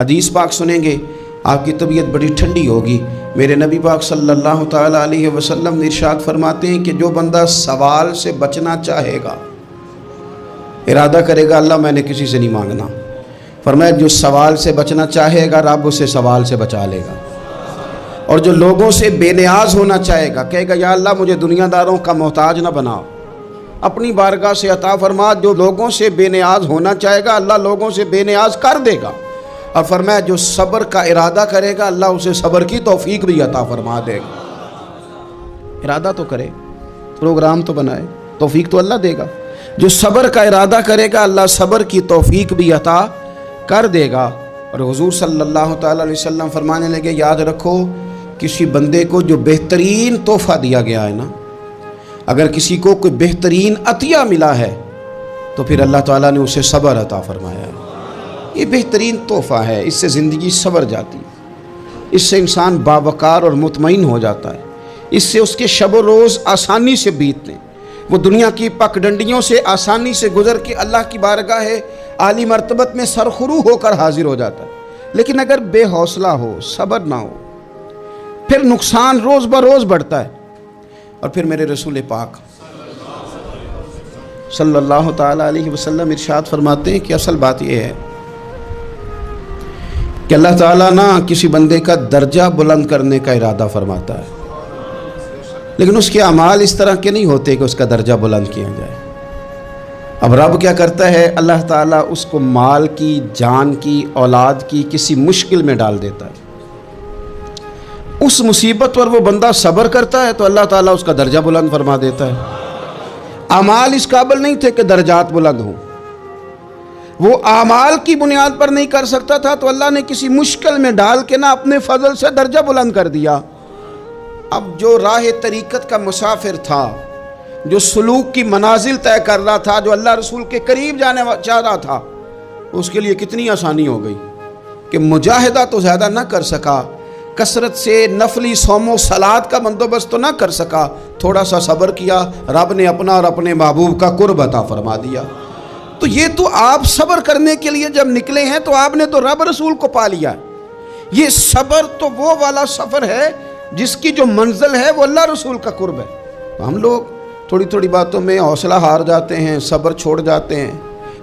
حدیث پاک سنیں گے آپ کی طبیعت بڑی ٹھنڈی ہوگی۔ میرے نبی پاک صلی اللہ تعالیٰ علیہ وسلم ارشاد فرماتے ہیں کہ جو بندہ سوال سے بچنا چاہے گا، ارادہ کرے گا اللہ میں نے کسی سے نہیں مانگنا، فرمایا جو سوال سے بچنا چاہے گا رب اسے سوال سے بچا لے گا، اور جو لوگوں سے بے نیاز ہونا چاہے گا کہے گا یا اللہ مجھے دنیا داروں کا محتاج نہ بناؤ، اپنی بارگاہ سے عطا فرما۔ جو لوگوں سے بے نیاز ہونا چاہے گا اللہ لوگوں سے بے نیاز کر دے گا، اور فرمایا جو صبر کا ارادہ کرے گا اللہ اسے صبر کی توفیق بھی عطا فرما دے گا۔ ارادہ تو کرے، پروگرام تو بنائے، توفیق تو اللہ دے گا۔ جو صبر کا ارادہ کرے گا اللہ صبر کی توفیق بھی عطا کر دے گا۔ اور حضور صلی اللہ تعالیٰ علیہ وسلم فرمانے لگے یاد رکھو کسی بندے کو جو بہترین تحفہ دیا گیا ہے نا، اگر کسی کو کوئی بہترین عطیہ ملا ہے تو پھر اللہ تعالیٰ نے اسے صبر عطا فرمایا ہے۔ یہ بہترین تحفہ ہے، اس سے زندگی سنور جاتی ہے، اس سے انسان باوقار اور مطمئن ہو جاتا ہے، اس سے اس کے شب و روز آسانی سے بیتتے ہیں، وہ دنیا کی پک ڈنڈیوں سے آسانی سے گزر کے اللہ کی بارگاہ عالی مرتبت میں سرخرو ہو کر حاضر ہو جاتا ہے۔ لیکن اگر بے حوصلہ ہو، صبر نہ ہو، پھر نقصان روز بروز بڑھتا ہے۔ اور پھر میرے رسول پاک صلی اللہ تعالیٰ علیہ وسلم ارشاد فرماتے ہیں کہ اصل بات یہ ہے کہ اللہ تعالیٰ نہ کسی بندے کا درجہ بلند کرنے کا ارادہ فرماتا ہے، لیکن اس کے اعمال اس طرح کے نہیں ہوتے کہ اس کا درجہ بلند کیا جائے۔ اب رب کیا کرتا ہے، اللہ تعالیٰ اس کو مال کی، جان کی، اولاد کی کسی مشکل میں ڈال دیتا ہے، اس مصیبت پر وہ بندہ صبر کرتا ہے تو اللہ تعالیٰ اس کا درجہ بلند فرما دیتا ہے۔ اعمال اس قابل نہیں تھے کہ درجات بلند ہوں، وہ اعمال کی بنیاد پر نہیں کر سکتا تھا تو اللہ نے کسی مشکل میں ڈال کے نا اپنے فضل سے درجہ بلند کر دیا۔ اب جو راہ طریقت کا مسافر تھا، جو سلوک کی منازل طے کر رہا تھا، جو اللہ رسول کے قریب جانے چاہ رہا تھا، اس کے لیے کتنی آسانی ہو گئی کہ مجاہدہ تو زیادہ نہ کر سکا، کثرت سے نفلی صوم و صلات کا بندوبست تو نہ کر سکا، تھوڑا سا صبر کیا، رب نے اپنا اور اپنے محبوب کا قرب عطا فرما دیا۔ تو یہ تو آپ صبر کرنے کے لیے جب نکلے ہیں تو آپ نے تو رب رسول کو پا لیا ہے۔ یہ صبر تو وہ والا سفر ہے جس کی جو منزل ہے وہ اللہ رسول کا قرب ہے۔ تو ہم لوگ تھوڑی تھوڑی باتوں میں حوصلہ ہار جاتے ہیں، صبر چھوڑ جاتے ہیں،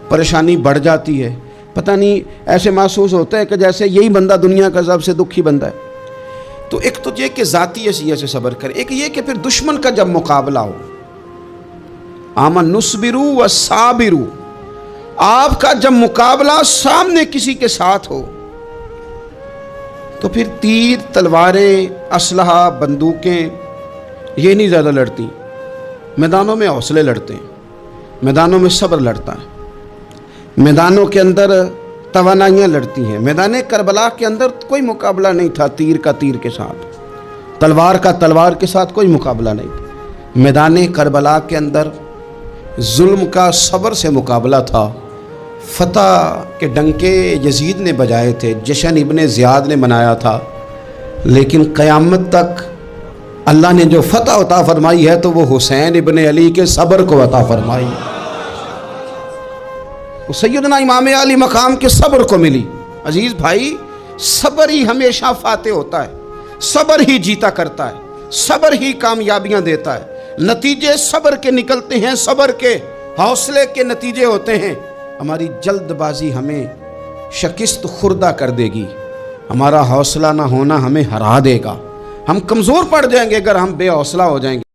پریشانی بڑھ جاتی ہے، پتہ نہیں ایسے محسوس ہوتا ہے کہ جیسے یہی بندہ دنیا کا سب سے دکھی بندہ ہے۔ تو ایک تو یہ کہ ذاتی حیثیت سے صبر کرے، ایک یہ کہ پھر دشمن کا جب مقابلہ ہو، آمن نصبرو و صابرو، آپ کا جب مقابلہ سامنے کسی کے ساتھ ہو تو پھر تیر، تلواریں، اسلحہ، بندوقیں یہ نہیں زیادہ لڑتی، میدانوں میں حوصلے لڑتے ہیں، میدانوں میں صبر لڑتا ہے، میدانوں کے اندر توانائیاں لڑتی ہیں۔ میدان کربلا کے اندر کوئی مقابلہ نہیں تھا تیر کا تیر کے ساتھ، تلوار کا تلوار کے ساتھ کوئی مقابلہ نہیں تھا۔ میدان کربلا کے اندر ظلم کا صبر سے مقابلہ تھا۔ فتح کے ڈنکے یزید نے بجائے تھے، جشن ابن زیاد نے منایا تھا، لیکن قیامت تک اللہ نے جو فتح عطا فرمائی ہے تو وہ حسین ابن علی کے صبر کو عطا فرمائی ہے، وہ سیدنا امام علی مقام کے صبر کو ملی۔ عزیز بھائی، صبر ہی ہمیشہ فاتح ہوتا ہے، صبر ہی جیتا کرتا ہے، صبر ہی کامیابیاں دیتا ہے، نتیجے صبر کے نکلتے ہیں، صبر کے، حوصلے کے نتیجے ہوتے ہیں۔ ہماری جلد بازی ہمیں شکست خوردہ کر دے گی، ہمارا حوصلہ نہ ہونا ہمیں ہرا دے گا، ہم کمزور پڑ جائیں گے اگر ہم بے حوصلہ ہو جائیں گے۔